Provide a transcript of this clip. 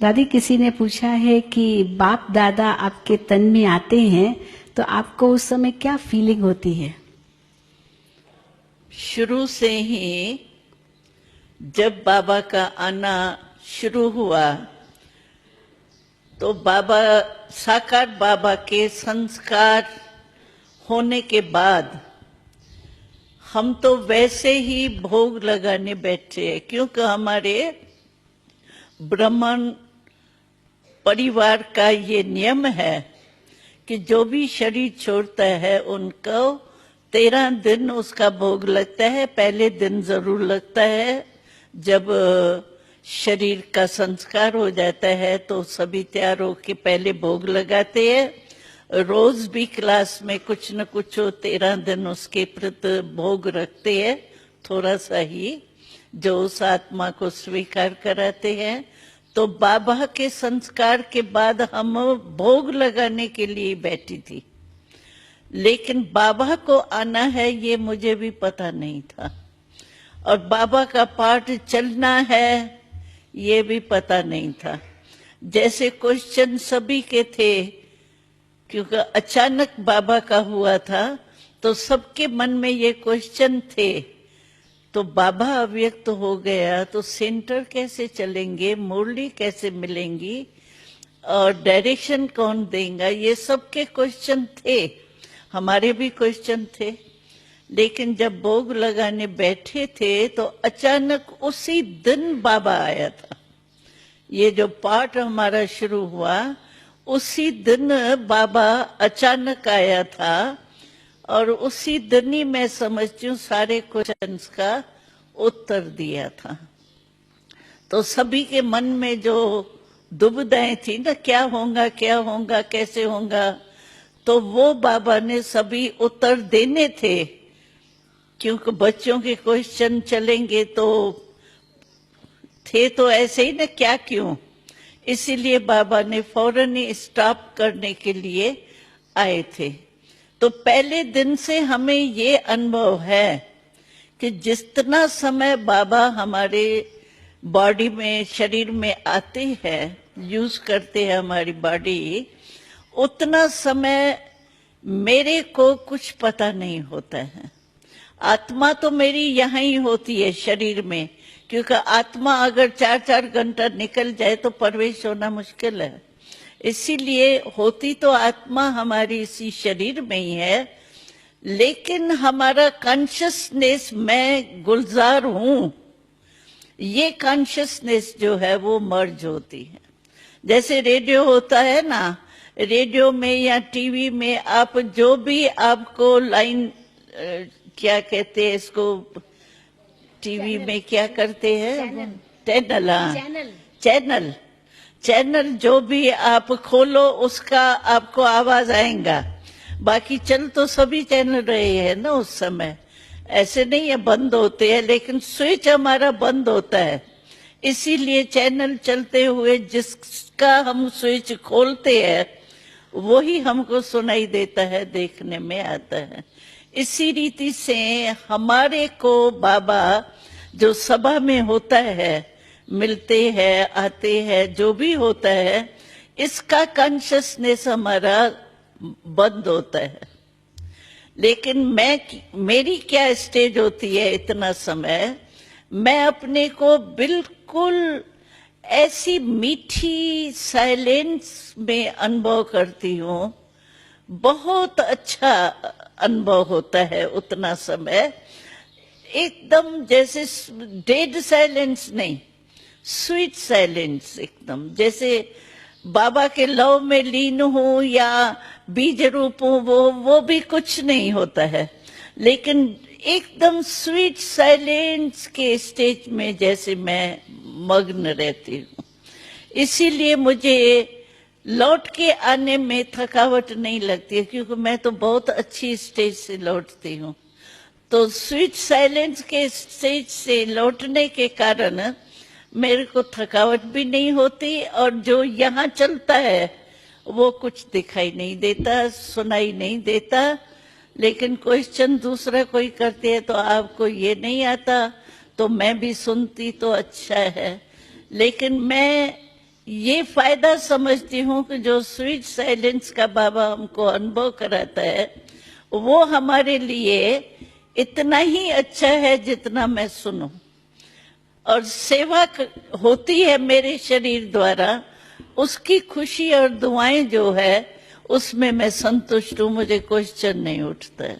दादी, किसी ने पूछा है कि बाप दादा आपके तन में आते हैं तो आपको उस समय क्या फीलिंग होती है? शुरू से ही जब बाबा का आना शुरू हुआ तो बाबा, साकार बाबा के संस्कार होने के बाद हम तो वैसे ही भोग लगाने बैठे हैं, क्योंकि हमारे ब्राह्मण परिवार का ये नियम है कि जो भी शरीर छोड़ता है उनको 13 दिन उसका भोग लगता है। पहले दिन जरूर लगता है, जब शरीर का संस्कार हो जाता है तो सभी तैयार होके पहले भोग लगाते हैं। रोज भी क्लास में कुछ न कुछ 13 दिन उसके प्रति भोग रखते हैं, थोड़ा सा ही, जो उस आत्मा को स्वीकार कराते हैं। तो बाबा के संस्कार के बाद हम भोग लगाने के लिए बैठी थी, लेकिन बाबा को आना है ये मुझे भी पता नहीं था, और बाबा का पाठ चलना है ये भी पता नहीं था। जैसे क्वेश्चन सभी के थे, क्योंकि अचानक बाबा का हुआ था तो सबके मन में ये क्वेश्चन थे। तो बाबा अव्यक्त हो गया तो सेंटर कैसे चलेंगे, मुरली कैसे मिलेंगी और डायरेक्शन कौन देगा, ये सबके क्वेश्चन थे, हमारे भी क्वेश्चन थे। लेकिन जब भोग लगाने बैठे थे तो अचानक उसी दिन बाबा आया था। ये जो पाठ हमारा शुरू हुआ उसी दिन बाबा अचानक आया था, और उसी दिन ही मैं समझती हूँ सारे क्वेश्चंस का उत्तर दिया था। तो सभी के मन में जो दुविधाएं थी ना, क्या होगा कैसे होगा, तो वो बाबा ने सभी उत्तर देने थे, क्योंकि बच्चों के क्वेश्चन चलेंगे तो थे तो ऐसे ही ना, क्या क्यों, इसीलिए बाबा ने फौरन ही स्टॉप करने के लिए आए थे। तो पहले दिन से हमें ये अनुभव है कि जितना समय बाबा हमारे बॉडी में, शरीर में आते हैं, यूज करते हैं हमारी बॉडी, उतना समय मेरे को कुछ पता नहीं होता है। आत्मा तो मेरी यहाँ ही होती है शरीर में, क्योंकि आत्मा अगर 4-4 घंटा निकल जाए तो प्रवेश होना मुश्किल है। इसीलिए होती तो आत्मा हमारी इसी शरीर में ही है, लेकिन हमारा कॉन्शियसनेस, मैं गुलजार हूं, ये कॉन्शियसनेस जो है वो मर्ज होती है। जैसे रेडियो होता है ना, रेडियो में या टीवी में आप जो भी आपको लाइन, क्या कहते हैं इसको, टीवी में क्या करते हैं, चैनल जो भी आप खोलो उसका आपको आवाज आएगा। बाकी चल तो सभी चैनल रहे हैं ना उस समय, ऐसे नहीं है बंद होते हैं, लेकिन स्विच हमारा बंद होता है। इसीलिए चैनल चलते हुए जिसका हम स्विच खोलते हैं वही हमको सुनाई देता है, देखने में आता है। इसी रीति से हमारे को बाबा जो सभा में होता है, मिलते हैं, आते हैं, जो भी होता है, इसका कॉन्शियसनेस हमारा बंद होता है। लेकिन मेरी क्या स्टेज होती है, इतना समय मैं अपने को बिल्कुल ऐसी मीठी साइलेंस में अनुभव करती हूँ। बहुत अच्छा अनुभव होता है उतना समय, एकदम जैसे डेड साइलेंस नहीं, स्वीट साइलेंस, एकदम जैसे बाबा के लव में लीन हूं या बीज रूप हूं, वो भी कुछ नहीं होता है, लेकिन एकदम स्वीट साइलेंस के स्टेज में जैसे मैं मग्न रहती हूँ। इसीलिए मुझे लौट के आने में थकावट नहीं लगती है, क्योंकि मैं तो बहुत अच्छी स्टेज से लौटती हूँ। तो स्वीट साइलेंस के स्टेज से लौटने के कारण मेरे को थकावट भी नहीं होती, और जो यहाँ चलता है वो कुछ दिखाई नहीं देता, सुनाई नहीं देता। लेकिन क्वेश्चन दूसरा कोई करते हैं तो आपको ये नहीं आता, तो मैं भी सुनती तो अच्छा है। लेकिन मैं ये फायदा समझती हूँ कि जो स्वीट साइलेंस का बाबा हमको अनुभव कराता है वो हमारे लिए इतना ही अच्छा है जितना मैं सुनूं। और सेवा होती है मेरे शरीर द्वारा, उसकी खुशी और दुआएं जो है उसमें मैं संतुष्ट हूँ, मुझे क्वेश्चन नहीं उठता है।